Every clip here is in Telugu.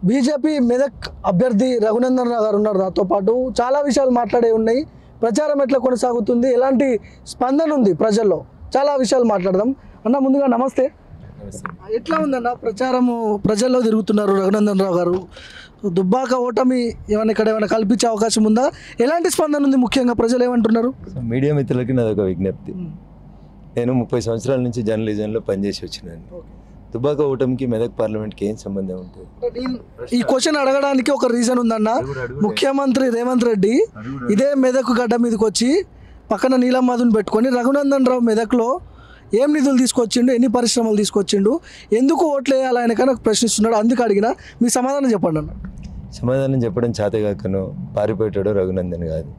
బీజేపీ మెదక్ అభ్యర్థి రఘునందన్ రావు గారు ఉన్నారు నాతో పాటు. చాలా విషయాలు మాట్లాడే ఉన్నాయి. ప్రచారం ఎట్లా కొనసాగుతుంది, ఎలాంటి స్పందన ఉంది ప్రజల్లో, చాలా విషయాలు మాట్లాడదాం. అన్న ముందుగా నమస్తే. ఎట్లా ఉందన్న ప్రచారము? ప్రజల్లో తిరుగుతున్నారు రఘునందన్ రావు గారు. దుబ్బాక ఓటమి ఏమైనా కల్పించే అవకాశం ఉందా? ఎలాంటి స్పందన ఉంది? ముఖ్యంగా ప్రజలు ఏమంటున్నారు? మీడియా మిత్రులకి నాదొక విజ్ఞప్తి. నేను 30 సంవత్సరాల నుంచి జర్నలిజంలో పనిచేసి వచ్చినాను. దుబ్బాక ఓటమికి మెదక్ పార్లమెంట్కి ఏం సంబంధం ఉంటుంది? ఈ క్వశ్చన్ అడగడానికి ఒక రీజన్ ఉందన్న. ముఖ్యమంత్రి రేవంత్ రెడ్డి ఇదే మెదక్ గడ్డ మీదకి వచ్చి పక్కన నీలం మధుని పెట్టుకొని రఘునందన్ రావు మెదక్లో ఏం నిధులు తీసుకొచ్చిండు, ఎన్ని పరిశ్రమలు తీసుకొచ్చిండు, ఎందుకు ఓట్లు వేయాలని కనుక ప్రశ్నిస్తున్నాడు. అందుకు అడిగిన మీ సమాధానం చెప్పండి అన్న. సమాధానం చెప్పడం చేతగాకనో పారిపోయాడో రఘునందన్ కాదు.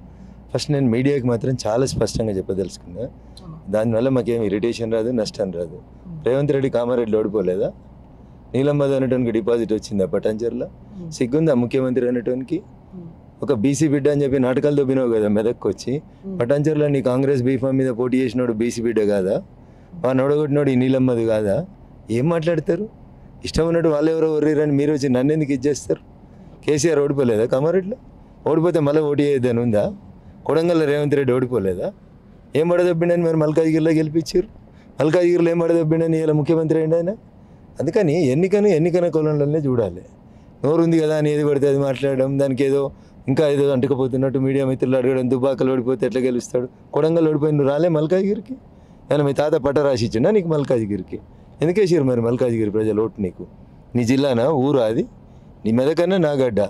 ఫస్ట్ నేను మీడియాకి మాత్రం చాలా స్పష్టంగా చెప్పదలుచుకున్నా. దానివల్ల మాకేం ఇరిటేషన్ రాదు, నష్టం రాదు. రేవంత్ రెడ్డి కామారెడ్డి ఓడిపోలేదా? నీలం మధు అనేటానికి డిపాజిట్ వచ్చిందా పటాన్చెరులో? సిగ్గుందా ముఖ్యమంత్రి అనేటానికి? ఒక బీసీ బిడ్డ అని చెప్పి నాటకాలు దొబ్బినావు కదా మెదక్కి వచ్చి. పటాన్చెరులో నీ కాంగ్రెస్ బీఫామ్ మీద పోటీ చేసినాడు బీసీ బిడ్డ కాదా? వాడిని ఓడగొట్టినాడు ఈ నీలం మధు కాదా? ఏం మాట్లాడతారు? ఇష్టం ఉన్నట్టు వాళ్ళు ఎవరో వర్రీరని మీరు వచ్చి నన్ను ఎందుకు ఇచ్చేస్తారు? కేసీఆర్ ఓడిపోలేదా కామారెడ్డిలో? ఓడిపోతే మళ్ళీ ఓటు చేయొద్దని ఉందా? కొడంగల్లో రేవంత్ రెడ్డి ఓడిపోలేదా? ఏం పడదబ్బిండని మరి మల్కాజ్గిరిలో గెలిపించారు. మల్కాజ్గిరిలో ఏం పడదబ్బిండని ఇలా ముఖ్యమంత్రి అయింది ఆయన. అందుకని ఎన్నికన కొలంలోనే చూడాలి. నోరుంది కదా అని ఏది పడితే అది మాట్లాడడం, దానికి ఏదో ఇంకా ఏదో అంటుకపోతున్నట్టు మీడియా మిత్రులు అడగడం. దుబ్బాకలు ఓడిపోతే ఎట్లా గెలుస్తాడు? కొడంగల్ ఓడిపోయి నువ్వు రాలే మల్కాజ్గిరికి? ఆయన మీ తాత పట్ట రాసి ఇచ్చిండా నీకు మల్కాజ్గిరికి? ఎందుకేసారు మరి మల్కాజ్గిరి ప్రజలు ఓటు నీకు? నీ జిల్లానా, ఊరు అది? నీ మెదకన్నా నా గడ్డ.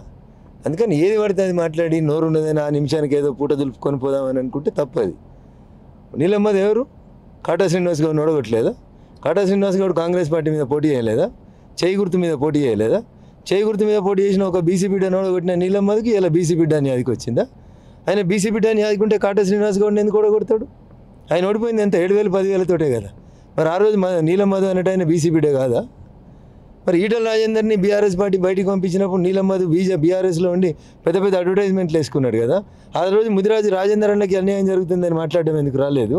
అందుకని ఏది పడితే అది మాట్లాడి నోరు ఉన్నదని ఆ నిమిషానికి ఏదో పూట దులుపుకొని పోదామని అనుకుంటే తప్పది. నీలం మధు ఎవరు? కాటా శ్రీనివాస్ గౌడ్ని ఓడగొట్టలేదా? కాటా శ్రీనివాస్ గౌడ్ కాంగ్రెస్ పార్టీ మీద పోటీ చేయలేదా? చేయి గుర్తు మీద పోటీ చేయలేదా? చేయి గుర్తు మీద పోటీ చేసిన ఒక బీసీ బిడ్డని ఓడగొట్టిన నీలం మధుకి ఇలా బీసీ బిడ్డ అని యాదికి వచ్చిందా? ఆయన బీసీ బిడ్డ అని యాదుకుంటే కాటా శ్రీనివాస్ గౌడ్ని ఎందుకు ఓడగొడతాడు? ఆయన ఓడిపోయింది ఎంత? 7,000 10,000తోటే కదా. మరి ఆ రోజు నీలం మధు అన్నట్టు ఆయన బీసీ బిడ్డ కాదా? మరి ఈటల రాజేందర్ని బీఆర్ఎస్ పార్టీ బయటికి పంపించినప్పుడు నీలం మధు బీఆర్ఎస్లో ఉండి పెద్ద పెద్ద అడ్వర్టైజ్మెంట్లు వేసుకున్నాడు కదా. ఆ రోజు ముదిరాజు రాజేందర్ అన్నకి అన్యాయం జరుగుతుందని మాట్లాడడం ఎందుకు రాలేదు?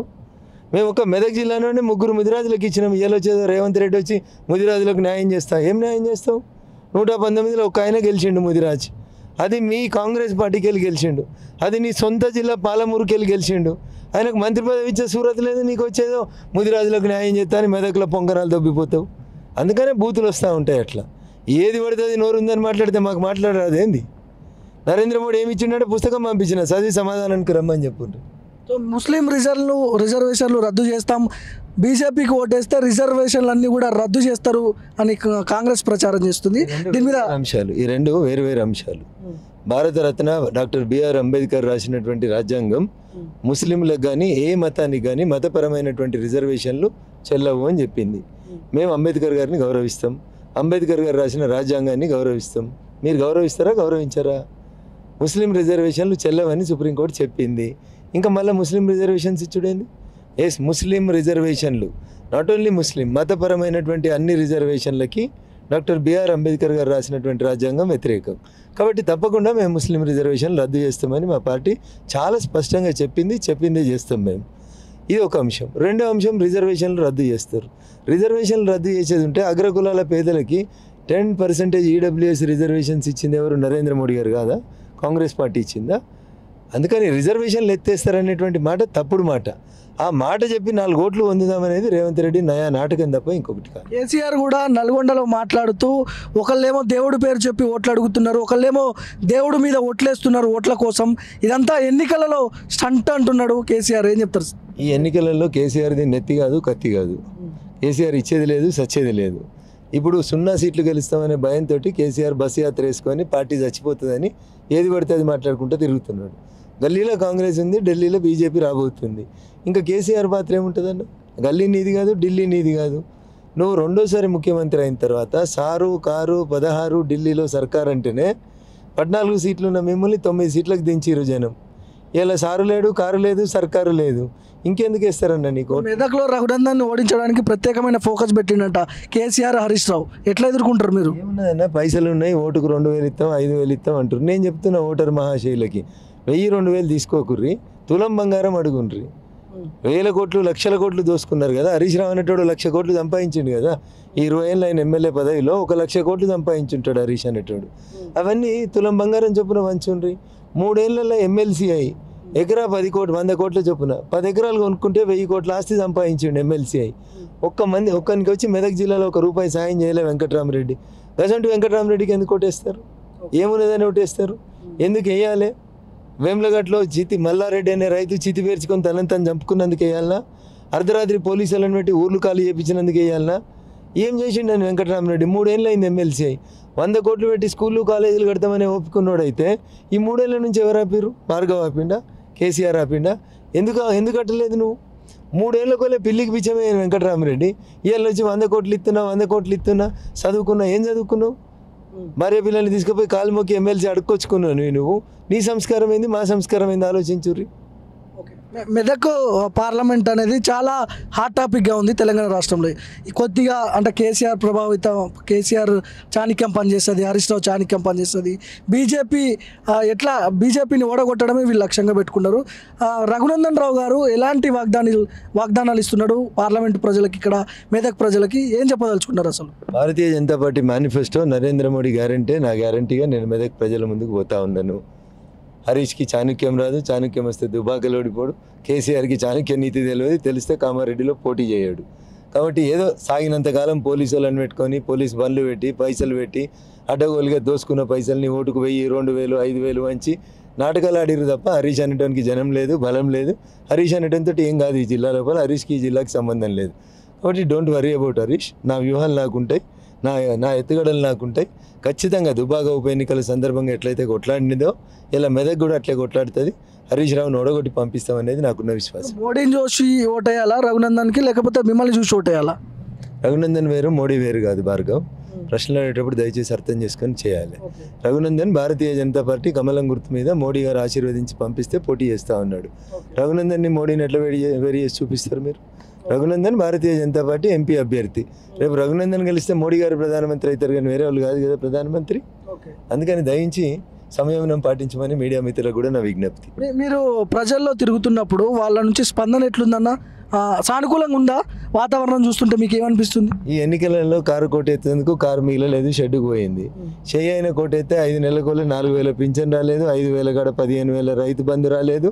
మేము ఒక మెదక్ జిల్లా నుండి 3 ముదిరాజులకు ఇచ్చినాం. ఇవాళ వచ్చేదో రేవంత్ రెడ్డి వచ్చి ముదిరాజులకు న్యాయం చేస్తా. ఏం న్యాయం చేస్తావు? 119లో ఒక ఆయన గెలిచిండు ముదిరాజ్. అది మీ కాంగ్రెస్ పార్టీకి వెళ్ళి గెలిచిండు. అది నీ సొంత జిల్లా పాలమూరుకి వెళ్ళి గెలిచిండు. ఆయనకు మంత్రి పదవి ఇచ్చే సూరత్ లేదు. నీకు వచ్చేదో ముదిరాజులకు న్యాయం చేస్తా అని మెదక్లో పొంగరాలు దొబ్బిపోతావు. అందుకనే బూతులు వస్తూ ఉంటాయి. అట్లా ఏది పడుతుంది నోరు ఉందని మాట్లాడితే మాకు మాట్లాడరాదు ఏంది? నరేంద్ర మోడీ ఏమి ఇచ్చిండే పుస్తకం పంపించిన చదివి సమాధానానికి రమ్మని చెప్పుండ్రు. సో ముస్లిం రిజర్వేషన్లు రద్దు చేస్తాం, బీజేపీకి ఓటేస్తే రిజర్వేషన్లు అన్నీ కూడా రద్దు చేస్తారు అని కాంగ్రెస్ ప్రచారం చేస్తుంది. దీని మీద అంశాలు ఈ రెండు వేరు అంశాలు. భారతరత్న డాక్టర్ బిఆర్ అంబేద్కర్ రాసినటువంటి రాజ్యాంగం ముస్లింలకు కానీ ఏ మతానికి కానీ మతపరమైనటువంటి రిజర్వేషన్లు చెల్లవు అని చెప్పింది. మేము అంబేద్కర్ గారిని గౌరవిస్తాం, అంబేద్కర్ గారు రాసిన రాజ్యాంగాన్ని గౌరవిస్తాం. మీరు గౌరవిస్తారా, గౌరవించారా? ముస్లిం రిజర్వేషన్లు చెల్లవని సుప్రీంకోర్టు చెప్పింది. ఇంకా మళ్ళీ ముస్లిం రిజర్వేషన్స్ ఇచ్చుడేంది? ఎస్, ముస్లిం రిజర్వేషన్లు నాట్ ఓన్లీ ముస్లిం మతపరమైనటువంటి అన్ని రిజర్వేషన్లకి డాక్టర్ బిఆర్ అంబేద్కర్ గారు రాసినటువంటి రాజ్యాంగం వ్యతిరేకం. కాబట్టి తప్పకుండా మేము ముస్లిం రిజర్వేషన్లు రద్దు చేస్తామని మా పార్టీ చాలా స్పష్టంగా చెప్పిందే చేస్తాం మేము. ఇది ఒక అంశం. రెండో అంశం, రిజర్వేషన్లు రద్దు చేస్తారు. రిజర్వేషన్లు రద్దు చేసేది ఉంటే అగ్రకులాల పేదలకి 10% ఈడబ్ల్యూఎస్ రిజర్వేషన్స్ ఇచ్చింది ఎవరు? నరేంద్ర మోడీ గారు కాదా? కాంగ్రెస్ పార్టీ ఇచ్చిందా? అందుకని రిజర్వేషన్లు ఎత్తేస్తారనేటువంటి మాట తప్పుడు మాట. ఆ మాట చెప్పి 4 ఓట్లు పొందుదామనేది రేవంత్ రెడ్డి నయా నాటకం తప్ప ఇంకొకటి కాదు. కేసీఆర్ కూడా నల్గొండలో మాట్లాడుతూ ఒకళ్ళేమో దేవుడి పేరు చెప్పి ఓట్లు అడుగుతున్నారు, ఒకళ్ళేమో దేవుడి మీద ఓట్లేస్తున్నారు ఓట్ల కోసం. ఇదంతా ఎన్నికలలో స్టంట్ అంటున్నాడు కేసీఆర్. ఏం చెప్తారు? ఈ ఎన్నికలలో కేసీఆర్ది నెత్తి కాదు, కత్తి కాదు. కేసీఆర్ ఇచ్చేది లేదు, సచ్చేది లేదు. ఇప్పుడు 0 సీట్లు గెలుస్తామనే భయంతో కేసీఆర్ బస్సు యాత్ర వేసుకొని పార్టీ చచ్చిపోతుందని ఏది పడితే అది మాట్లాడుకుంటూ తిరుగుతున్నాడు. గల్లీలో కాంగ్రెస్ ఉంది, ఢిల్లీలో బీజేపీ రాబోతుంది. ఇంకా కేసీఆర్ పాత్ర ఏముంటుందన్న? గల్లీ నీది కాదు, ఢిల్లీ నీది కాదు. నువ్వు రెండోసారి ముఖ్యమంత్రి అయిన తర్వాత సారు కారు 16 ఢిల్లీలో సర్కార్ అంటేనే 14 సీట్లు ఉన్న మిమ్మల్ని 9 సీట్లకు దించిరు జనం. ఇలా సారు లేడు, కారు లేదు, సర్కారు లేదు. ఇంకెందుకు వేస్తారన్న నీకు? మెదక్లో రఘునందన్ ఓడించడానికి ప్రత్యేకమైన ఫోకస్ పెట్టిండట కేసీఆర్, హరీష్ రావు. ఎట్లా ఎదుర్కొంటారు మీరు? ఏమున్నదన్న, పైసలు ఉన్నాయి, ఓటుకు 2,000 ఇస్తాం, 5,000 ఇస్తాం అంటారు. నేను చెప్తున్నా ఓటర్ మహాశైలకి 1,000 2,000 తీసుకోకుర్రి, తులం బంగారం అడుగుండ్రి. వేల కోట్లు లక్షల కోట్లు దోసుకున్నారు కదా. హరీష్ రావు అనేటోడు 1,00,000 కోట్లు సంపాదించిండు కదా. ఈ 20 ఏళ్ళు ఆయన ఎమ్మెల్యే పదవిలో 1,00,000 కోట్లు సంపాదించుంటాడు హరీష్ అనేటోడు. అవన్నీ తులం బంగారం చొప్పున వంచుండ్రి. 3 ఏళ్లలో ఎమ్మెల్సీ అయి ఎకరా 10 కోట్లు 100 కోట్ల చొప్పున 10 ఎకరాలు కొనుక్కుంటే 1000 కోట్ల ఆస్తి సంపాదించిండు ఎమ్మెల్సీ అయి. ఒక్కనికి వచ్చి మెదక్ జిల్లాలో ₹1 సాయం చేయలే వెంకటరామరెడ్డి. గజంటు వెంకటరామరెడ్డికి ఎందుకు ఓటేస్తారు? ఏమున్నదని ఓటేస్తారు? ఎందుకు వేయాలి? వేములగట్లో మల్లారెడ్డి అనే రైతు చితి పేర్చుకొని తనని తను చంపుకున్నందుకు వేయాలనా? అర్ధరాత్రి పోలీసులను పెట్టి ఊర్లు ఖాళీ చేయించినందుకు వేయాలనా? ఏం చేసిండు అని వెంకటరామరెడ్డి? 3 ఏళ్ళు అయింది ఎమ్మెల్సీ అయి. 100 కోట్లు పెట్టి స్కూళ్ళు కాలేజీలు కడతామని ఒప్పుకున్నాడైతే ఈ 3 ఏళ్ళ నుంచి ఎవరు ఆపిరు? భార్గవ్ ఆపిండా? కేసీఆర్ ఆపిండా? ఎందుకు కట్టలేదు నువ్వు? 3 ఏళ్ళకోలే పిల్లికి పిచ్చమే వెంకటరామరెడ్డి. ఇవాళ వచ్చి 100 కోట్లు ఇస్తున్నా చదువుకున్నా. ఏం చదువుకున్నావు? భార్య పిల్లల్ని తీసుకుపోయి కాలు మొక్కి ఎమ్మెల్సీ అడుక్కొచ్చుకున్నావు నువ్వు. నీ సంస్కారం ఏంది, మా సంస్కారం ఏంది ఆలోచించుర్రి. మెదక్ పార్లమెంట్ అనేది చాలా హాట్ టాపిక్గా ఉంది తెలంగాణ రాష్ట్రంలో. కొద్దిగా అంటే కేసీఆర్ చాణక్యం పనిచేస్తుంది, హరీష్ రావు చాణక్యం పనిచేస్తుంది. బీజేపీని ఓడగొట్టడమే వీళ్ళు లక్ష్యంగా పెట్టుకున్నారు. రఘునందన్ రావు గారు ఎలాంటి వాగ్దానాలు ఇస్తున్నాడు పార్లమెంట్ ప్రజలకి, ఇక్కడ మెదక్ ప్రజలకి ఏం చెప్పదలుచుకున్నారు అసలు? Bharatiya Janata party manifesto Narendra Modi guarantee, నా గ్యారంటీగా నేను మెదక్ ప్రజల ముందుకు పోతా ఉన్నాను. హరీష్కి చాణక్యం రాదు, చాణక్యం వస్తే దుబాకలు ఓడిపోడు. కేసీఆర్కి చాణక్య నీతి తెలిస్తే కామారెడ్డిలో పోటీ చేయడు. కాబట్టి ఏదో సాగినంతకాలం పోలీసు వాళ్ళని పెట్టుకొని పోలీసు బండ్లు పెట్టి పైసలు పెట్టి అడ్డగోలుగా దోసుకున్న పైసల్ని ఓటుకు 1000, 2000, 5000 వంచి నాటకాలు ఆడిరు తప్ప హరీష్ అనేటానికి జనం లేదు, బలం లేదు. హరీష్ అనేటంతో ఏం కాదు ఈ జిల్లా లోపల. హరీష్కి ఈ జిల్లాకి సంబంధం లేదు. కాబట్టి డోంట్ వరీ అబౌట్ హరీష్. నా వ్యూహాలు నాకుంటాయి, నా ఎత్తుగడలు నాకుంటాయి. ఖచ్చితంగా దుబాక ఉప ఎన్నికల సందర్భంగా ఎట్లయితే కొట్లాడినదో ఇలా మెదక్ కూడా అట్లే కొట్లాడుతుంది. హరీష్ రావును ఓడగొట్టి పంపిస్తామనేది నాకున్న విశ్వాసం. మోడీని చూసి ఓటేయాలా రఘునందన్కి, లేకపోతే మిమ్మల్ని చూసి ఓటేయాలా? రఘునందన్ వేరు, మోడీ వేరు కాదు భార్గవ్. ప్రశ్నలు అడిగేటప్పుడు దయచేసి అర్థం చేసుకొని చేయాలి. రఘునందన్ భారతీయ జనతా పార్టీ కమలం గుర్తు మీద మోడీ గారు ఆశీర్వదించి పంపిస్తే పోటీ చేస్తూ ఉన్నాడు. రఘునందన్ని మోడీని ఎట్లా వేడి చేసి చూపిస్తారు మీరు? రఘునందన్ భారతీయ జనతా పార్టీ ఎంపీ అభ్యర్థి. రేపు రఘునందన్ గెలిస్తే మోడీ గారు ప్రధానమంత్రి అవుతారు, కానీ వేరే వాళ్ళు కాదు కదా ప్రధానమంత్రి. అందుకని దయించి సంయమనం పాటించమని మీడియా మిత్రులకు కూడా నా విజ్ఞప్తి. మీరు ప్రజల్లో తిరుగుతున్నప్పుడు వాళ్ళ నుంచి స్పందన ఎట్లుందన్న? సానుకూలంగా ఉందా వాతావరణం చూస్తుంటే? మీకు ఏమనిపిస్తుంది? ఈ ఎన్నికలలో కారు కోటెత్తేందుకు కారు మిగలలేదు, షెడ్డుకు పోయింది. చెయ్యి అయిన కోటెత్తే 5 నెలలకు 4,000 పింఛన్ రాలేదు, 5,000 కాడ 15,000 రైతు బంధు రాలేదు,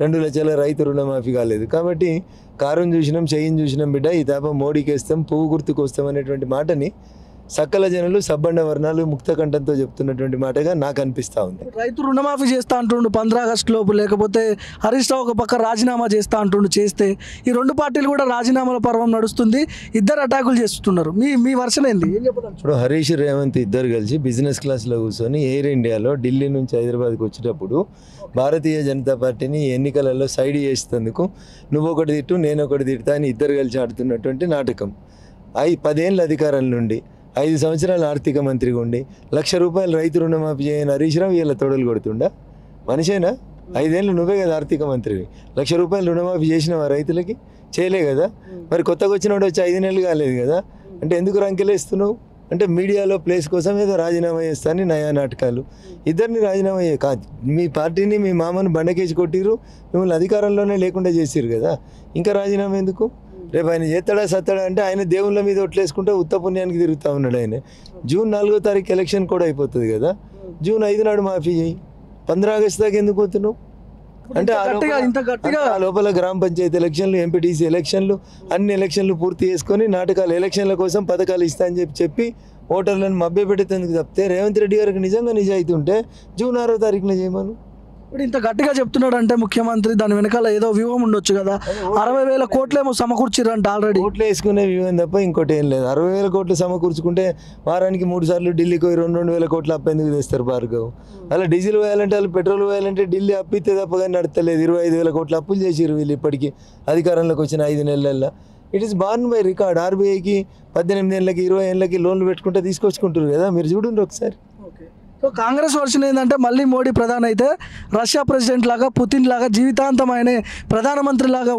2 లక్షల రైతు రుణమాఫీ కాలేదు. కాబట్టి కారుని చూసినాం, చెయ్యిని చూసినాం బిడ్డ, ఈ తాప మోడీకి వేస్తాం, పువ్వు గుర్తుకు వస్తాం అనేటువంటి మాటని సకల జనులు సబ్బండ వర్ణాలు ముక్త కంఠంతో చెప్తున్నటువంటి మాటగా నాకు అనిపిస్తూ ఉంది. రైతు రుణమాఫీ చేస్తా అంటుండు 15 ఆగస్టు లోపు, లేకపోతే హరీష్ రావు ఒక పక్క రాజీనామా చేస్తా అంటుండు. చేస్తే ఈ 2 పార్టీలు కూడా రాజీనామాల పర్వం నడుస్తుంది, ఇద్దరు అటాకులు చేస్తున్నారు. మీ వర్షన్ ఏంది? ఏం చెప్పదండి? ఇప్పుడు హరీష్ రేవంత్ ఇద్దరు కలిసి బిజినెస్ క్లాస్లో కూర్చొని ఎయిర్ ఇండియాలో ఢిల్లీ నుంచి హైదరాబాద్కి వచ్చేటప్పుడు భారతీయ జనతా పార్టీని ఎన్నికలలో సైడ్ చేసేందుకు నువ్వు ఒకటి తిట్టు నేను ఒకటి తిడతా అని ఇద్దరు కలిసి ఆడుతున్నటువంటి నాటకం. 10 ఏళ్ళ అధికారం నుండి 5 సంవత్సరాలు ఆర్థిక మంత్రిగా ఉండి ₹1,00,000 రైతు రుణమాఫీ చేయని హరీష్ రావు ఇలా తొడలు కొడుతుండా? మనిషేనా? 5 ఏళ్ళు నువ్వే కదా ఆర్థిక మంత్రివి. ₹1,00,000 రుణమాఫీ చేసినావా రైతులకి? చేయలే కదా. మరి కొత్తగా వచ్చినవాడు వచ్చి 5 నెలలు కాలేదు కదా. అంటే ఎందుకు రంకెలేస్తున్నావు? అంటే మీడియాలో ప్లేస్ కోసం ఏదో రాజీనామా చేస్తానని నయా నాటకాలు. ఇద్దరిని రాజీనామా కాదు, మీ పార్టీని మీ మామను బండకేసి కొట్టిరు, మిమ్మల్ని అధికారంలోనే లేకుండా చేసిరు కదా. ఇంకా రాజీనామా ఎందుకు? రేపు ఆయన చేస్తాడా సత్తాడా అంటే ఆయన దేవుళ్ళ మీద ఒట్లేసుకుంటే ఉత్త పుణ్యానికి తిరుగుతూ ఉన్నాడు ఆయన. జూన్ 4వ తారీఖు ఎలక్షన్ కూడా అయిపోతుంది కదా. జూన్ 5 నాడు మాఫీ చేయి. 15 ఆగస్టు దాకా ఎందుకు పోతున్నావు? అంటే ఆ లోపల గ్రామ పంచాయతీ ఎలక్షన్లు, ఎంపీటీసీ ఎలక్షన్లు, అన్ని ఎలక్షన్లు పూర్తి చేసుకొని నాటకాలు ఎలక్షన్ల కోసం పథకాలు ఇస్తా అని చెప్పి ఓటర్లను మభ్యపెట్టేందుకు తప్పితే రేవంత్ రెడ్డి గారికి నిజంగా నిజాయితీ ఉంటే జూన్ 6వ తారీఖున చేయమను. ఇప్పుడు ఇంత గట్టిగా చెప్తున్నాడు అంటే ముఖ్యమంత్రి దాని వెనకాల ఏదో వ్యూహం ఉండొచ్చు కదా. 60,000 కోట్లేమో సమకూర్చిరంట ఆల్రెడీ. కోట్లు వేసుకునే వ్యూహం తప్ప ఇంకోటి ఏం లేదు. 60,000 కోట్లు సమకూర్చుకుంటే వారానికి 3 సార్లు ఢిల్లీకి 2,000 కోట్లు అప్పు ఎందుకు తెస్తారు భార్గవ్? అలా డీజిల్ పోయాలంటే వాళ్ళు పెట్రోల్ పోయాలంటే ఢిల్లీ అప్పితే తప్ప కానీ నడతలేదు. 25,000 కోట్లు అప్పులు చేసిరు వీళ్ళు ఇప్పటికీ అధికారంలోకి వచ్చిన 5 నెలల్లో. It is born by record. ఆర్బీఐకి 18 ఏళ్ళకి 20 ఏళ్ళకి లోన్లు పెట్టుకుంటే తీసుకొచ్చుకుంటారు కదా. మీరు చూడండి ఒకసారి. సో కాంగ్రెస్ వర్షన్ ఏంటంటే మళ్ళీ మోడీ ప్రధాని అయితే రష్యా ప్రెసిడెంట్ లాగా, పుతిన్ లాగా జీవితాంతం ఆయనే ప్రధానమంత్రి లాగా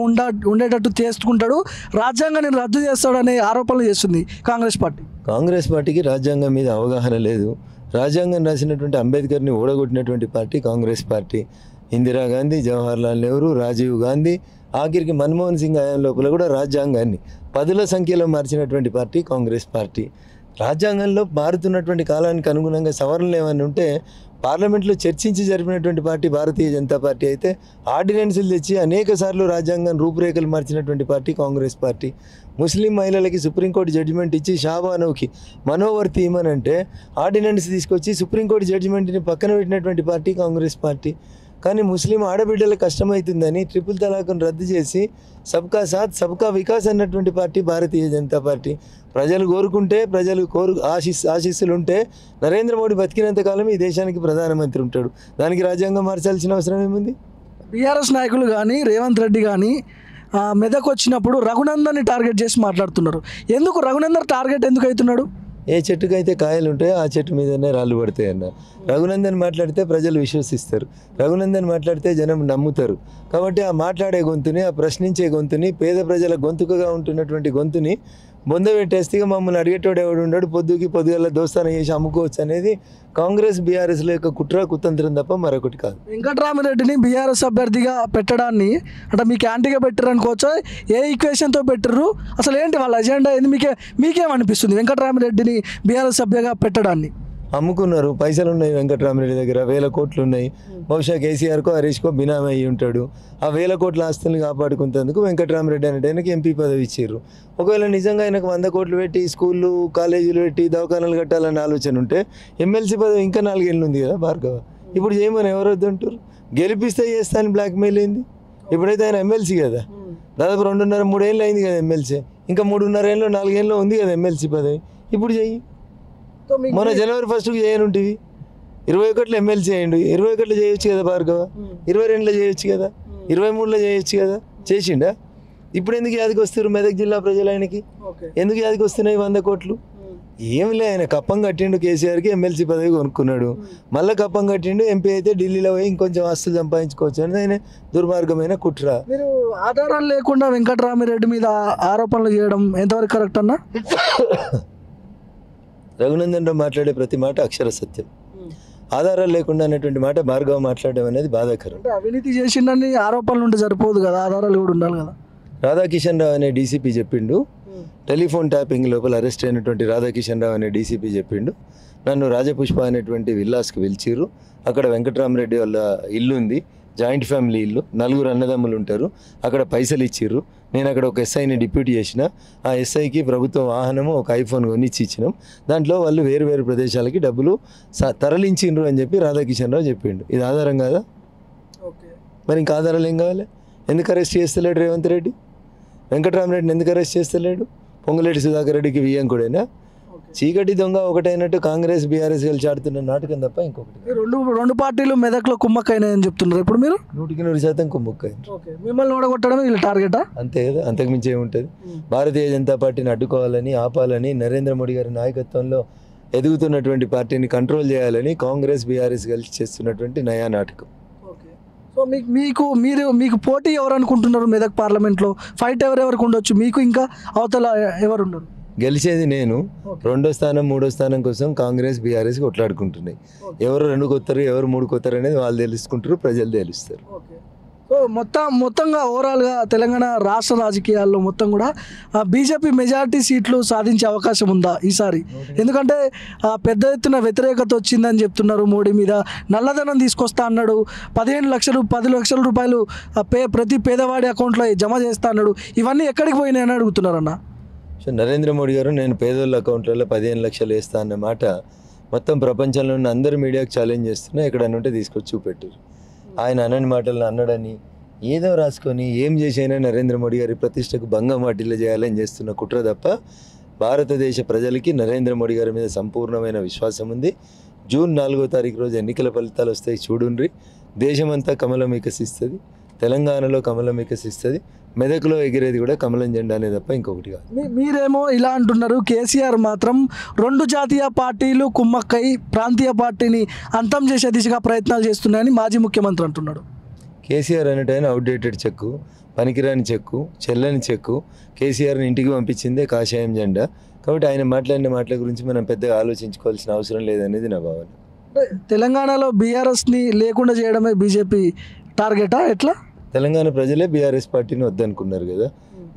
ఉండేటట్టు చేసుకుంటాడు, రాజ్యాంగాన్ని రద్దు చేస్తాడనే ఆరోపణలు చేస్తుంది కాంగ్రెస్ పార్టీ. కాంగ్రెస్ పార్టీకి రాజ్యాంగం మీద అవగాహన లేదు. రాజ్యాంగం రాసినటువంటి అంబేద్కర్ని ఓడగొట్టినటువంటి పార్టీ కాంగ్రెస్ పార్టీ. ఇందిరాగాంధీ, జవహర్లాల్ నెహ్రూ, రాజీవ్ గాంధీ, ఆఖరికి మన్మోహన్ సింగ్ హయాం లోపల కూడా రాజ్యాంగాన్ని 10ల సంఖ్యలో మార్చినటువంటి పార్టీ కాంగ్రెస్ పార్టీ. రాజ్యాంగంలో మారుతున్నటువంటి కాలానికి అనుగుణంగా సవరణలు ఏమైనా ఉంటే పార్లమెంట్లో చర్చించి జరిపినటువంటి పార్టీ భారతీయ జనతా పార్టీ అయితే, ఆర్డినెన్సులు తెచ్చి అనేక సార్లు రాజ్యాంగం రూపురేఖలు మార్చినటువంటి పార్టీ కాంగ్రెస్ పార్టీ. ముస్లిం మహిళలకి సుప్రీంకోర్టు జడ్జిమెంట్ ఇచ్చి షాబానోకి మనోవర్తి ఇమ్మనంటే ఆర్డినెన్స్ తీసుకొచ్చి సుప్రీంకోర్టు జడ్జిమెంట్ని పక్కన పెట్టినటువంటి పార్టీ కాంగ్రెస్ పార్టీ. కానీ ముస్లిం ఆడబిడ్డలకు కష్టమవుతుందని ట్రిపుల్ తలాక్ను రద్దు చేసి సబ్కా సాత్ సబ్కా వికాస్ అన్నటువంటి పార్టీ భారతీయ జనతా పార్టీ. ప్రజలు కోరుకుంటే, ప్రజలు ఆశీస్సులు ఉంటే నరేంద్ర మోడీ బతికినంత కాలం ఈ దేశానికి ప్రధానమంత్రి ఉంటాడు. దానికి రాజ్యాంగం మార్చాల్సిన అవసరం ఏముంది? బీఆర్ఎస్ నాయకులు కానీ రేవంత్ రెడ్డి కానీ మెదక్ వచ్చినప్పుడు రఘునందన్ని టార్గెట్ చేసి మాట్లాడుతున్నారు. ఎందుకు రఘునందన్ టార్గెట్ ఎందుకు అవుతున్నాడు? ఏ చెట్టుకైతే కాయలు ఉంటాయో ఆ చెట్టు మీదనే రాళ్ళు పడతాయి అన్న. రఘునందన్ మాట్లాడితే ప్రజలు విశ్వసిస్తారు, రఘునందన్ మాట్లాడితే జనం నమ్ముతారు. కాబట్టి ఆ మాట్లాడే గొంతుని, ఆ ప్రశ్నించే గొంతుని, పేద ప్రజల గొంతుకగా ఉంటున్నటువంటి గొంతుని బొంద పెట్టేస్తే మమ్మల్ని అడిగేటోడు ఎవడు ఉండడు, పొద్దుగల దోస్తానం చేసి అమ్ముకోవచ్చు అనేది కాంగ్రెస్ బీఆర్ఎస్ల యొక్క కుతంత్రం తప్ప మరొకటి కాదు. వెంకటరామిరెడ్డిని బీఆర్ఎస్ అభ్యర్థిగా పెట్టడాన్ని అంటే మీకు యాంటీగా పెట్టారు అనుకోవచ్చా? ఏ ఈక్వేషన్తో పెట్టరు? అసలు ఏంటి వాళ్ళ అజెండా ఏంది? మీకేమనిపిస్తుంది వెంకటరామిరెడ్డిని బీఆర్ఎస్ సభ్యగా పెట్టడాన్ని? అమ్ముకున్నారు, పైసలు ఉన్నాయి వెంకటరామిరెడ్డి దగ్గర, 1000 కోట్లు ఉన్నాయి. బహుశా కేసీఆర్కో హరీష్కో బినామీ అయ్యి ఉంటాడు. ఆ 1000 కోట్ల ఆస్తుల్ని కాపాడుకుంటేందుకు వెంకటరామిరెడ్డి అనేట ఆయనకి ఎంపీ పదవి ఇచ్చారు. ఒకవేళ నిజంగా ఆయనకు 100 కోట్లు పెట్టి స్కూళ్ళు కాలేజీలు పెట్టి దవాఖానాలు కట్టాలన్న ఆలోచన ఉంటే ఎమ్మెల్సీ పదవి ఇంకా 4 ఏళ్ళు ఉంది కదా భార్గవ. ఇప్పుడు చేయమని ఎవరు వద్దంటారు? గెలిపిస్తే చేస్తాను బ్లాక్మెయిల్ అయింది. ఇప్పుడైతే ఆయన ఎమ్మెల్సీ కదా, దాదాపు 2.5-3 ఏళ్ళు అయింది కదా ఎమ్మెల్సీ. ఇంకా 3.5 ఏళ్ళు 4 ఏళ్ళు ఉంది కదా ఎమ్మెల్సీ పదవి. ఇప్పుడు చెయ్యి. మొన్న జనవరి 1st చేయనుంటివి 21 ఎమ్మెల్సీ అయ్యిండు. 21 చేయొచ్చు కదా భార్గవ, 22లో చేయొచ్చు కదా, 23లో చేయొచ్చు కదా. చేసిండా? ఇప్పుడు ఎందుకు యాదికి వస్తారు మెదక్ జిల్లా ప్రజలు? ఆయనకి ఎందుకు యాదికి వస్తున్నాయి 100 కోట్లు? ఏమిలే, ఆయన కప్పం కట్టిండు కేసీఆర్కి, ఎమ్మెల్సీ పదవి కొనుక్కున్నాడు. మళ్ళీ కప్పం కట్టిండు, ఎంపీ అయితే ఢిల్లీలో పోయి ఇంకొంచెం ఆస్తులు సంపాదించుకోవచ్చు అని ఆయన దుర్మార్గమైన కుట్ర. మీరు ఆధారాలు లేకుండా వెంకటరామిరెడ్డి మీద ఆరోపణలు చేయడం ఎంతవరకు కరెక్ట్ అన్నా? రఘునందన్ రావు మాట్లాడే ప్రతి మాట అక్షర సత్యం. ఆధారాలు లేకుండా అనేటువంటి మాట భార్గవ మాట్లాడడం అనేది బాధాకరం. అవినీతి చేసిండని ఆరోపణలు ఉంటే సరిపోదు కదా, ఆధారాలు కూడా ఉండాలి కదా. రాధాకిషన్ రావు అనే డీసీపీ చెప్పిండు, టెలిఫోన్ ట్యాపింగ్ లోపల అరెస్ట్ అయినటువంటి రాధాకిషన్ రావు అనే డీసీపీ చెప్పిండు, నన్ను రాజపుష్ప అనేటువంటి విల్లాస్కి పిలిచిర్రు. అక్కడ వెంకటరామరెడ్డి వాళ్ళ ఇల్లు ఉంది, జాయింట్ ఫ్యామిలీ ఇల్లు, 4 అన్నదమ్ములు ఉంటారు. అక్కడ పైసలు ఇచ్చిర్రు. నేను అక్కడ ఒక ఎస్ఐని డిప్యూటీ చేసిన. ఆ ఎస్ఐకి ప్రభుత్వ వాహనము, ఒక ఐఫోన్ కొనిచ్చి ఇచ్చినాం. దాంట్లో వాళ్ళు వేరు ప్రదేశాలకి డబ్బులు తరలించిండ్రు అని చెప్పి రాధాకిషన్ రావు చెప్పిండు. ఇది ఆధారం కాదా? మరి ఇంకా ఆధారాలు ఏం కావాలి? ఎందుకు అరెస్ట్ చేస్తలేడు రేవంత్ రెడ్డి? వెంకటరామరెడ్డిని ఎందుకు అరెస్ట్ చేస్తలేడు? పొంగులేటి సుధాకర్ రెడ్డికి వియ్యంకుడేనా? చీకటి దొంగ ఒకటైనట్టు కాంగ్రెస్ బీఆర్ఎస్ కలిసి ఆడుతున్న నాటకం తప్ప ఇంకొకటి. రెండు పార్టీలు మెదక్లో కుమ్మక్కైనాయని చెప్తున్నారు. ఇప్పుడు మీరు 100% కుమ్మక్కైంది. మిమ్మల్ని ఓడగొట్టడం వీళ్ళ టార్గెటా? అంతే కదా, అంతకుమించి ఏముంటుంది? భారతీయ జనతా పార్టీని అడ్డుకోవాలని, ఆపాలని, నరేంద్ర మోడీ గారి నాయకత్వంలో ఎదుగుతున్నటువంటి పార్టీని కంట్రోల్ చేయాలని కాంగ్రెస్ బీఆర్ఎస్ కలిసి చేస్తున్నటువంటి నయా నాటకం. సో మీకు పోటీ ఎవరు అనుకుంటున్నారు? మెదక్ పార్లమెంట్లో ఫైట్ ఎవరెవరికి ఉండొచ్చు? మీకు ఇంకా అవతల ఎవరున్నారు? గెలిచేది నేను. 2వ స్థానం 3వ స్థానం కోసం కాంగ్రెస్ బీఆర్ఎస్ కొట్లాడుకుంటున్నాయి. ఎవరు 2 కొత్తారు, ఎవరు 3 కొత్తారు అనేది వాళ్ళు తెలుసుకుంటారు, ప్రజలు తెలుస్తారు. సో మొత్తంగా ఓవరాల్గా తెలంగాణ రాష్ట్ర రాజకీయాల్లో మొత్తం కూడా బీజేపీ మెజారిటీ సీట్లు సాధించే అవకాశం ఉందా ఈసారి? ఎందుకంటే పెద్ద ఎత్తున వ్యతిరేకత వచ్చిందని చెప్తున్నారు మోడీ మీద. నల్లధనం తీసుకొస్తా అన్నాడు, 10 లక్షల రూపాయలు ప్రతి పేదవాడి అకౌంట్లో జమ చేస్తా అన్నాడు. ఇవన్నీ ఎక్కడికి పోయినాయని అడుగుతున్నారన్న. సో నరేంద్ర మోడీ గారు నేను పేదోళ్ళ అకౌంట్లలో 15 లక్షలు వేస్తా అన్న మాట మొత్తం ప్రపంచంలో ఉన్న అందరు మీడియాకు ఛాలెంజ్ చేస్తున్నా, ఎక్కడన్నా ఉంటే తీసుకొచ్చి చూపెట్టారు. ఆయన అనని మాటలను అన్నాడని ఏదో రాసుకొని ఏం చేసైనా నరేంద్ర మోడీ గారి ప్రతిష్టకు భంగం వాటిల్లో చేయాలని చేస్తున్న కుట్ర తప్ప భారతదేశ ప్రజలకి నరేంద్ర మోడీ గారి మీద సంపూర్ణమైన విశ్వాసం ఉంది. జూన్ 4వ తారీఖు రోజు ఎన్నికల ఫలితాలు వస్తాయి, చూడుండ్రి. దేశమంతా కమలం వికసిస్తుంది, తెలంగాణలో కమలం వికసిస్తుంది, మెదక్లో ఎగిరేది కూడా కమలం జెండానే తప్ప ఇంకొకటి కాదు. మీరేమో ఇలా అంటున్నారు, కేసీఆర్ మాత్రం 2 జాతీయ పార్టీలు కుమ్మక్కై ప్రాంతీయ పార్టీని అంతం చేసే దిశగా ప్రయత్నాలు చేస్తున్నాయని మాజీ ముఖ్యమంత్రి అంటున్నాడు. కేసీఆర్ అనేటైనా అవుట్డేటెడ్ చెక్కు, పనికిరాని చెక్కు, చెల్లని చెక్కు. కేసీఆర్ని ఇంటికి పంపించిందే కాషాయం జెండా. కాబట్టి ఆయన మాట్లాడిన మాటల గురించి మనం పెద్దగా ఆలోచించుకోవాల్సిన అవసరం లేదనేది నా భావన. తెలంగాణలో బీఆర్ఎస్ని లేకుండా చేయడమే బీజేపీ టార్గెటా? ఎట్లా? తెలంగాణ ప్రజలే బీఆర్ఎస్ పార్టీని వద్దనుకున్నారు కదా.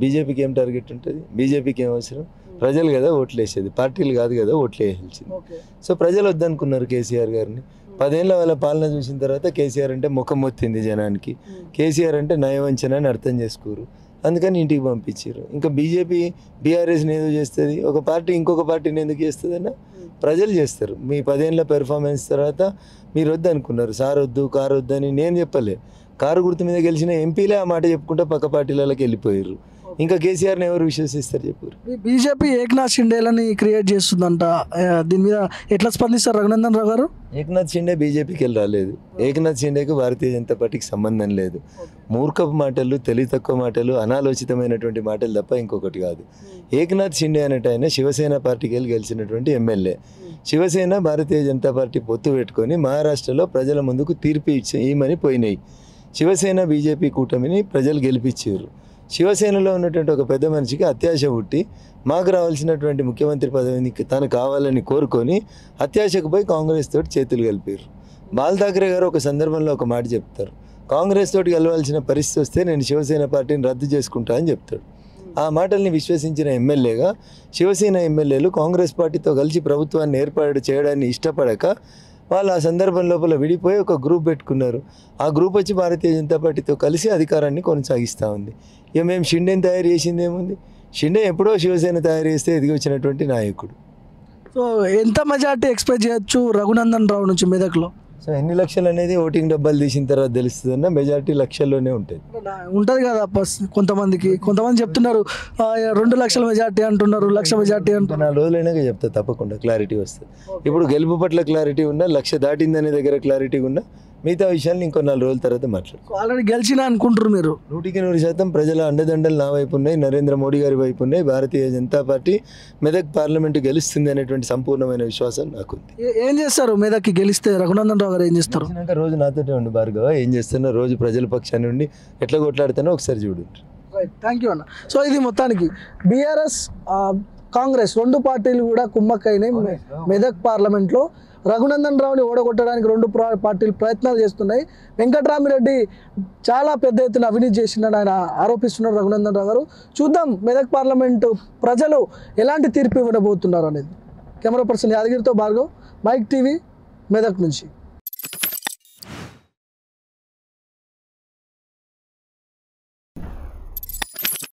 బీజేపీకి ఏం టార్గెట్ ఉంటుంది? బీజేపీకి ఏం అవసరం? ప్రజలు కదా ఓట్లు వేసేది, పార్టీలు కాదు కదా ఓట్లు వేయాల్సింది. సో ప్రజలు వద్దనుకున్నారు కేసీఆర్ గారిని. 10 ఏళ్ళ వాళ్ళ పాలన చూసిన తర్వాత కేసీఆర్ అంటే ముఖం మొత్తింది జనానికి. కేసీఆర్ అంటే నయవంచన అని అర్థం చేసుకోరు, అందుకని ఇంటికి పంపించారు. ఇంకా బీజేపీ బీఆర్ఎస్ని ఏదో చేస్తుంది, ఒక పార్టీ ఇంకొక పార్టీని ఎందుకు చేస్తుందన్న ప్రజలు చేస్తారు. మీ 10 ఏళ్ళ పెర్ఫార్మెన్స్ తర్వాత మీరు వద్దు అనుకున్నారు. సార్ వద్దు, కారు వద్దు అని నేను చెప్పలే. కారు గుర్తు మీద గెలిచిన ఎంపీలే ఆ మాట చెప్పుకుంటే పక్క పార్టీలకి వెళ్ళిపోయారు. ఇంకా కేసీఆర్ని ఎవరు విశ్వసిస్తారు చెప్పారు? బీజేపీ ఏక్నాథ్ షిండేలని క్రియేట్ చేస్తుందంట, దీని మీద ఎట్లా స్పందిస్తారు రఘునందన్ రావు గారు? ఏక్నాథ్ షిండే బీజేపీకి వెళ్ళి రాలేదు. ఏక్నాథ్ షిండేకి భారతీయ జనతా పార్టీకి సంబంధం లేదు. మూర్ఖపు మాటలు, తెలివి తక్కువ మాటలు, అనాలోచితమైనటువంటి మాటలు తప్ప ఇంకొకటి కాదు. ఏక్నాథ్ షిండే అనేట ఆయన శివసేన పార్టీకి వెళ్ళి గెలిచినటువంటి ఎమ్మెల్యే. శివసేన భారతీయ జనతా పార్టీ పొత్తు పెట్టుకొని మహారాష్ట్రలో ప్రజల ముందుకు తీర్పు ఇవ్వమని పోయినాయి. శివసేన బీజేపీ కూటమిని ప్రజలు గెలిపించారు. శివసేనలో ఉన్నటువంటి ఒక పెద్ద మనిషికి అత్యాశ పుట్టి మాకు రావాల్సినటువంటి ముఖ్యమంత్రి పదవిని తను కావాలని కోరుకొని అత్యాశకు పోయి కాంగ్రెస్ తోటి చేతులు కలిపారు. బాల్ ఠాక్రే గారు ఒక సందర్భంలో ఒక మాట చెప్తారు, కాంగ్రెస్ తోటి కలవాల్సిన పరిస్థితి వస్తే నేను శివసేన పార్టీని రద్దు చేసుకుంటా అని చెప్తాడు. ఆ మాటల్ని విశ్వసించిన ఎమ్మెల్యేగా శివసేన ఎమ్మెల్యేలు కాంగ్రెస్ పార్టీతో కలిసి ప్రభుత్వాన్ని ఏర్పాటు చేయడాన్ని ఇష్టపడక వాళ్ళు ఆ సందర్భం లోపల విడిపోయి ఒక గ్రూప్ పెట్టుకున్నారు. ఆ గ్రూప్ వచ్చి భారతీయ జనతా పార్టీతో కలిసి అధికారాన్ని కొనసాగిస్తూ ఉంది. ఇక మేము షిండేని తయారు చేసింది ఏముంది? షిండే ఎప్పుడో శివసేన తయారు చేస్తే ఎదిగి వచ్చినటువంటి నాయకుడు. సో ఎంత మెజార్టీ ఎక్స్పెక్ట్ చేయొచ్చు రఘునందన్ రావు నుంచి మెదక్లో? సో ఎన్ని లక్షలు అనేది ఓటింగ్ డబ్బాలు తీసిన తర్వాత తెలుస్తుందన్న, మెజార్టీ లక్షల్లోనే ఉంటుంది. ఉంటుంది కదా కొంతమంది చెప్తున్నారు 2 లక్షల మెజార్టీ అంటున్నారు, 1 లక్ష మెజార్టీ అంటున్నారు. 4 రోజులైనాక చెప్తా, తప్పకుండా క్లారిటీ వస్తుంది. ఇప్పుడు గెలుపు పట్ల క్లారిటీ ఉన్నా, 1,00,000 దాటిందనే దగ్గర క్లారిటీ ఉన్నా, మిగతా విషయాన్ని ఇంకో 4 రోజుల తర్వాత మాట్లాడు. ఆల్రెడీ గెలిచినా అనుకుంటారు మీరు? 100% ప్రజల అండదండలు నా వైపు ఉన్నాయి, నరేంద్ర మోడీ గారి వైపు ఉన్నాయి. భారతీయ జనతా పార్టీ మెదక్ పార్లమెంటు గెలుస్తుంది అనేటువంటి సంపూర్ణమైన విశ్వాసం నాకుంది. ఏం చేస్తారు మెదక్కి గెలిస్తే? రఘునందన్ రావు గారు ఏం చేస్తారు? రోజు నాతోటే ఉండి భార్గవ, ఏం చేస్తున్నా రోజు ప్రజల పక్షాన్ని ఉండి ఎట్లా కొట్లాడుతానో ఒకసారి చూడండి. రైట్, థ్యాంక్ యూ అన్న. సో ఇది మొత్తానికి బీఆర్ఎస్ కాంగ్రెస్ 2 పార్టీలు కూడా కుమ్మక్కైనాయి మెదక్ పార్లమెంట్లో. రఘునందన్ రావుని ఓడగొట్టడానికి 2 పార్టీలు ప్రయత్నాలు చేస్తున్నాయి. వెంకట్రామిరెడ్డి చాలా పెద్ద ఎత్తున అవినీతి చేసిందని ఆయన ఆరోపిస్తున్నారు రఘునందన్ రావు గారు. చూద్దాం మెదక్ పార్లమెంటు ప్రజలు ఎలాంటి తీర్పు ఇవ్వబోతున్నారు అనేది. కెమెరా పర్సన్ యాదగిరితో భార్గవ్, మైక్ టీవీ, మెదక్ నుంచి.